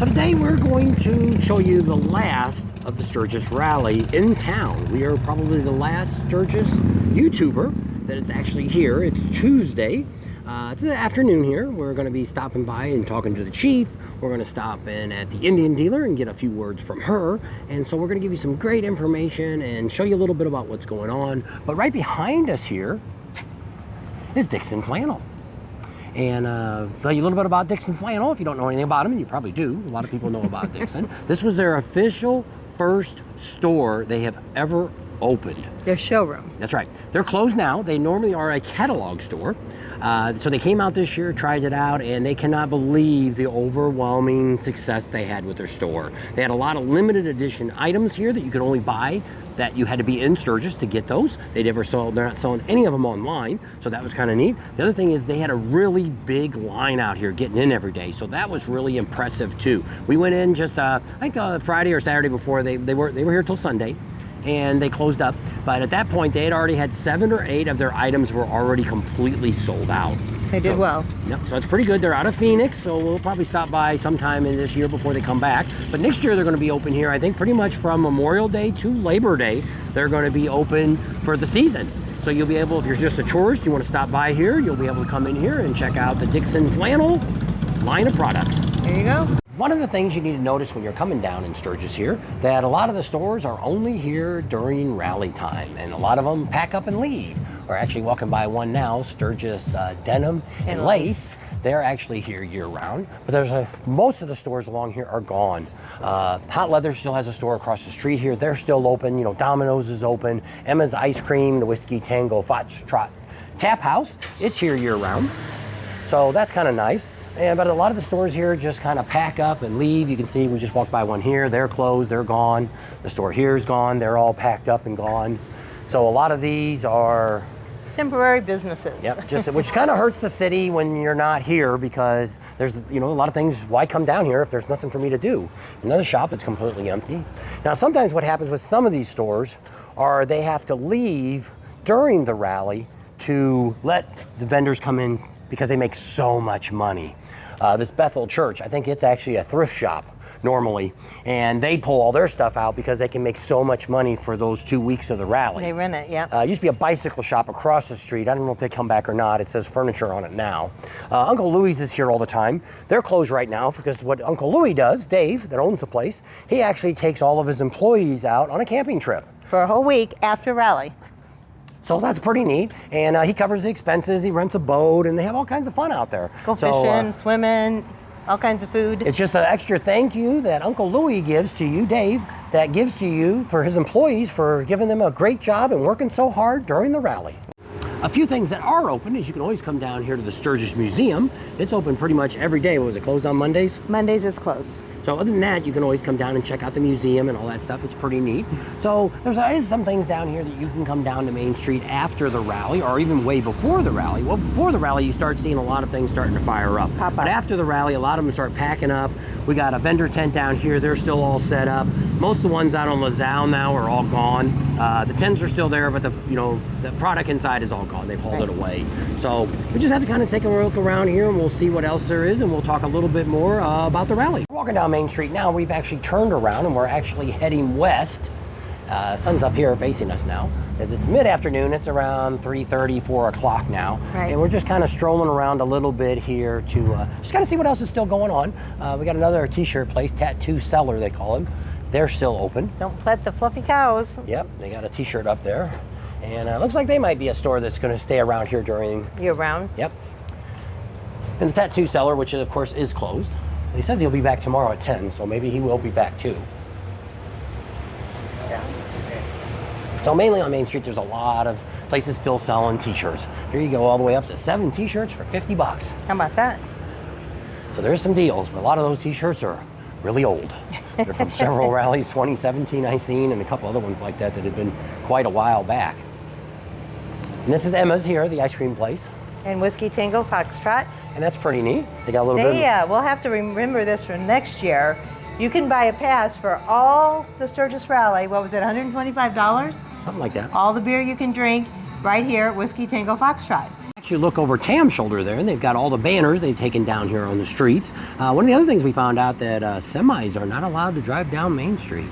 So today we're going to show you the last of the Sturgis Rally in town. We are probably the last Sturgis YouTuber that is actually here. It's Tuesday. It's the afternoon here. We're going to be stopping by and talking to the chief. We're going to stop in at the Indian dealer and get a few words from her. And so we're going to give you some great information and show you a little bit about what's going on. But right behind us here is Dixon Flannel. And tell you a little bit about Dixon Flannel. If you don't know anything about them, and you probably do. A lot of people know about Dixon. This was their official first store they have ever opened. Their showroom. That's right. They're closed now. They normally are a catalog store. So they came out this year, tried it out, and they cannot believe the overwhelming success they had with their store. They had a lot of limited edition items here that you could only buy, that you had to be in Sturgis to get those. They're not selling any of them online, so that was kind of neat. The other thing is they had a really big line out here getting in every day, so that was really impressive too. We went in just, I think Friday or Saturday before. They were here till Sunday, and they closed up. But at that point, they had already had 7 or 8 of their items were already completely sold out. They did well. Yep, so it's pretty good. They're out of Phoenix, so we'll probably stop by sometime in this year before they come back. But next year, they're going to be open here, I think, pretty much from Memorial Day to Labor Day. They're going to be open for the season. So you'll be able, if you're just a tourist, you want to stop by here, you'll be able to come in here and check out the Dixon Flannel line of products. There you go. One of the things you need to notice when you're coming down in Sturgis here, that a lot of the stores are only here during rally time, and a lot of them pack up and leave. We're actually walking by one now, Sturgis Denim and Lace. They're actually here year round, but there's most of the stores along here are gone. Hot Leather still has a store across the street here. They're still open. You know, Domino's is open. Emma's Ice Cream, the Whiskey Tango Foxtrot Tap House, it's here year round. So that's kind of nice. But a lot of the stores here just kind of pack up and leave. You can see we just walked by one here. They're closed, they're gone. The store here is gone. They're all packed up and gone. So a lot of these are temporary businesses. Yep, which kind of hurts the city when you're not here, because there's a lot of things. Why come down here if there's nothing for me to do? Another shop that's completely empty. Now sometimes what happens with some of these stores are they have to leave during the rally to let the vendors come in because they make so much money. This Bethel Church, I think it's actually a thrift shop normally, and they pull all their stuff out because they can make so much money for those 2 weeks of the rally. They rent it, yeah. It used to be a bicycle shop across the street. I don't know if they come back or not. It says furniture on it now. Uncle Louis is here all the time. They're closed right now because what Uncle Louis does, Dave, that owns the place, he actually takes all of his employees out on a camping trip. For a whole week after rally. So that's pretty neat, and he covers the expenses. He rents a boat, and they have all kinds of fun out there. Go fishing, swimming, all kinds of food. It's just an extra thank you that Uncle Louis gives to you, Dave, that gives to you for his employees for giving them a great job and working so hard during the rally. A few things that are open is you can always come down here to the Sturgis Museum. It's open pretty much every day. Was it closed on Mondays? Mondays is closed. So other than that, you can always come down and check out the museum and all that stuff. It's pretty neat. So there's always some things down here that you can come down to Main Street after the rally, or even way before the rally. Well, before the rally, you start seeing a lot of things starting to fire up. Pop up. But after the rally, a lot of them start packing up. We got a vendor tent down here. They're still all set up. Most of the ones out on LaSalle now are all gone. The tents are still there, but the product inside is all gone. They've hauled it away. So we just have to kind of take a look around here, and we'll see what else there is, and we'll talk a little bit more about the rally. We're walking down Main Street now. We've actually turned around, and we're actually heading west. Sun's up here facing us now. As it's mid-afternoon, it's around 3:30, 4 o'clock now. Right. And we're just kind of strolling around a little bit here to just kind of see what else is still going on. We got another t-shirt place, Tattoo Seller they call them. They're still open. Don't pet the fluffy cows. Yep, they got a t-shirt up there. And it looks like they might be a store that's going to stay around here during... Year round. Yep. And the Tattoo Seller, which of course is closed. He says he'll be back tomorrow at 10, so maybe he will be back too. So mainly on Main Street, there's a lot of places still selling t-shirts. Here you go, all the way up to 7 t-shirts for $50. How about that? So there's some deals, but a lot of those t-shirts are really old. They're from several rallies, 2017 I've seen, and a couple other ones like that have been quite a while back. And this is Emma's here, the ice cream place. And Whiskey Tango Foxtrot. And that's pretty neat. They got a little bit. Yeah, we'll have to remember this for next year. You can buy a pass for all the Sturgis Rally. What was it, $125? Something like that. All the beer you can drink right here at Whiskey Tango Foxtrot. Actually, look over Tam's shoulder there, and they've got all the banners they've taken down here on the streets. One of the other things we found out that semis are not allowed to drive down Main Street.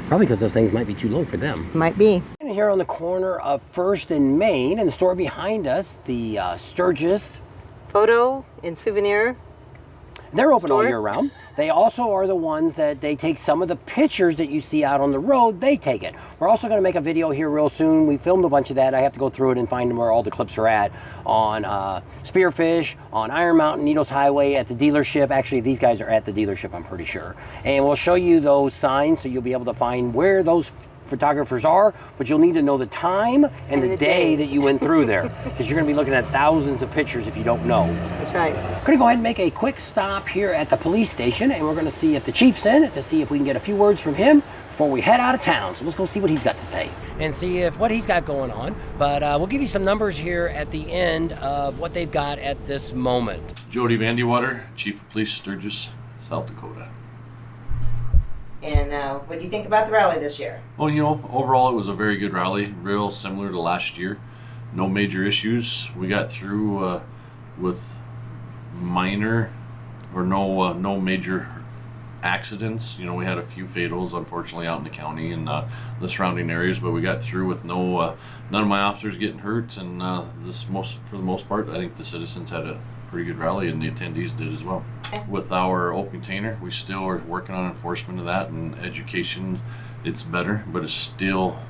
Probably because those things might be too low for them. Might be. And here on the corner of First and Main, and the store behind us, the Sturgis Photo and souvenir. They're open all store. year round. They also are the ones that they take some of the pictures that you see out on the road, they take it. We're also going to make a video here real soon. We filmed a bunch of that. I have to go through it and find where all the clips are at on Spearfish, on Iron Mountain, Needles Highway, at the dealership. Actually, these guys are at the dealership, I'm pretty sure. And we'll show you those signs so you'll be able to find where those photographers are, but you'll need to know the time and the day that you went through there, because you're going to be looking at thousands of pictures if you don't know. That's right. We're going to go ahead and make a quick stop here at the police station, and we're going to see if the chief's in, to see if we can get a few words from him before we head out of town. So let's go see what he's got to say and see if what he's got going on. But we'll give you some numbers here at the end of what they've got at this moment. Jody Vandewater, Chief of Police, Sturgis, South Dakota. And what do you think about the rally this year? Well, you know, overall it was a very good rally, real similar to last year. No major issues. We got through with minor or no major accidents. You know, we had a few fatals, unfortunately, out in the county and the surrounding areas, but we got through with none of my officers getting hurt. And for the most part, I think the citizens had a pretty good rally, and the attendees did as well. Okay. With our open container, we still are working on enforcement of that, and education. It's better, but it still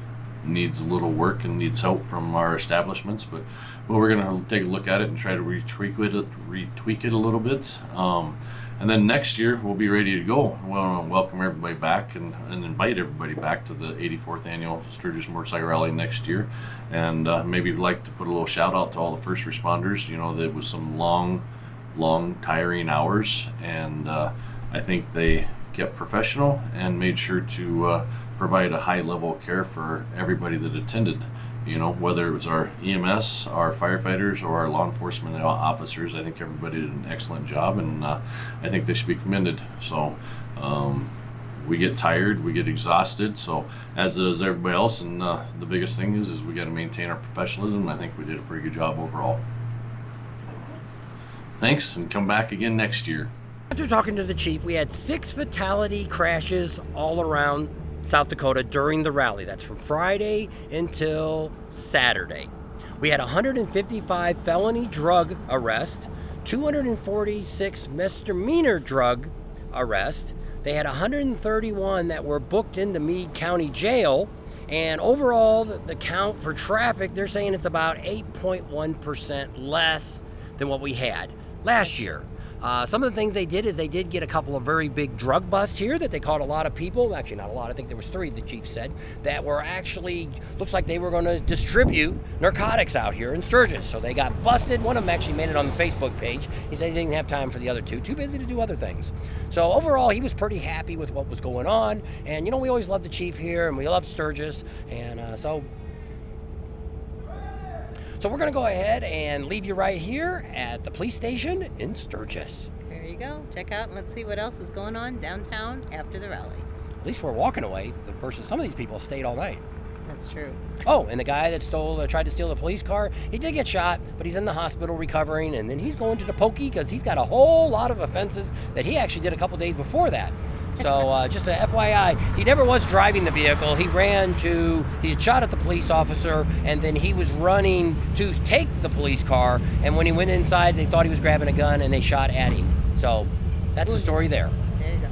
needs a little work and needs help from our establishments. But we're going to take a look at it and try to retweak it a little bit. And then next year we'll be ready to go. We want to welcome everybody back and invite everybody back to the 84th annual Sturgis Motorcycle Rally next year. And maybe we'd like to put a little shout out to all the first responders. You know, there was some long tiring hours, and I think they kept professional and made sure to provide a high level of care for everybody that attended. You know, whether it was our EMS, our firefighters, or our law enforcement officers, I think everybody did an excellent job, and I think they should be commended. So we get tired, we get exhausted, so as does everybody else, and the biggest thing is we got to maintain our professionalism. I think we did a pretty good job overall. Thanks, and come back again next year. After talking to the chief, we had 6 fatality crashes all around South Dakota during the rally. That's from Friday until Saturday. We had 155 felony drug arrests, 246 misdemeanor drug arrests. They had 131 that were booked into Meade County Jail. And overall, the count for traffic, they're saying it's about 8.1% less than what we had last year. Some of the things they did is they did get a couple of very big drug busts here that they caught a lot of people, actually not a lot, I think there was 3, the chief said, that were actually, looks like they were going to distribute narcotics out here in Sturgis. So they got busted. One of them actually made it on the Facebook page. He said he didn't have time for the other 2, too busy to do other things. So overall, he was pretty happy with what was going on. And you know, we always love the chief here, and we love Sturgis, and so we're going to go ahead and leave you right here at the police station in Sturgis. There you go. Check out and let's see what else is going on downtown after the rally. At least we're walking away versus some of these people stayed all night. That's true. Oh, and the guy that tried to steal the police car, he did get shot, but he's in the hospital recovering, and then he's going to the pokey because he's got a whole lot of offenses that he actually did a couple days before that. So just a FYI, he never was driving the vehicle. He had shot at the police officer, and then he was running to take the police car, and when he went inside, they thought he was grabbing a gun, and they shot at him. So that's the story there. There you go.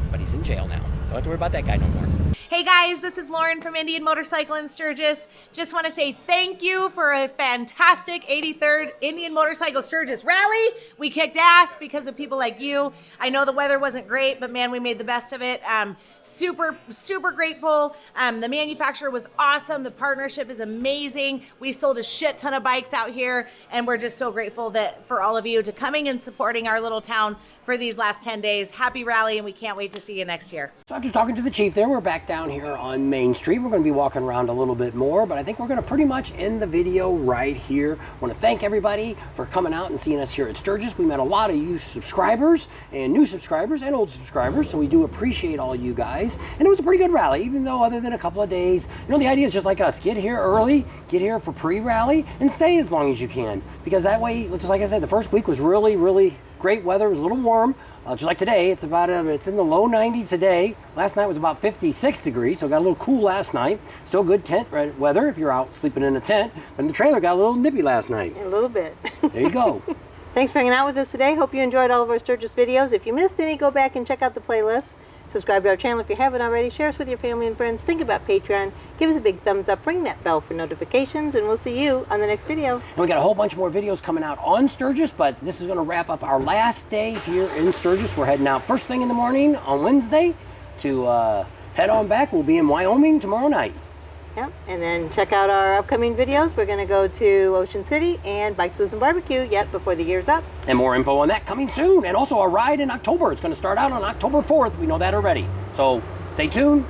But he's in jail now. Don't have to worry about that guy no more. Hey guys, this is Lauren from Indian Motorcycle in Sturgis. Just want to say thank you for a fantastic 83rd Indian Motorcycle Sturgis Rally. We kicked ass because of people like you. I know the weather wasn't great, but man, we made the best of it. Super, super grateful. The manufacturer was awesome. The partnership is amazing. We sold a shit ton of bikes out here, and we're just so grateful that for all of you to coming and supporting our little town for these last 10 days. Happy rally, and we can't wait to see you next year. So after talking to the chief there, we're back down down here on Main Street. We're going to be walking around a little bit more, but I think we're going to pretty much end the video right here. I want to thank everybody for coming out and seeing us here at Sturgis. We met a lot of you subscribers and new subscribers and old subscribers, so we do appreciate all you guys. And it was a pretty good rally, even though other than a couple of days. You know, the idea is just like us. Get here early, get here for pre-rally, and stay as long as you can. Because that way, just like I said, the first week was really, really great weather. It was a little warm. Just like today, it's it's in the low 90s today. Last night was about 56 degrees, so it got a little cool last night. Still good tent weather if you're out sleeping in a tent. But the trailer got a little nippy last night. A little bit. There you go. Thanks for hanging out with us today. Hope you enjoyed all of our Sturgis videos. If you missed any, go back and check out the playlist. Subscribe to our channel if you haven't already. Share us with your family and friends. Think about Patreon. Give us a big thumbs up. Ring that bell for notifications, and we'll see you on the next video. And we got a whole bunch more videos coming out on Sturgis, but this is going to wrap up our last day here in Sturgis. We're heading out first thing in the morning on Wednesday to head on back. We'll be in Wyoming tomorrow night. Yep, and then check out our upcoming videos. We're going to go to Ocean City and Bikes, Booze, and Barbecue yet before the year's up. And more info on that coming soon. And also a ride in October. It's going to start out on October 4th. We know that already. So stay tuned.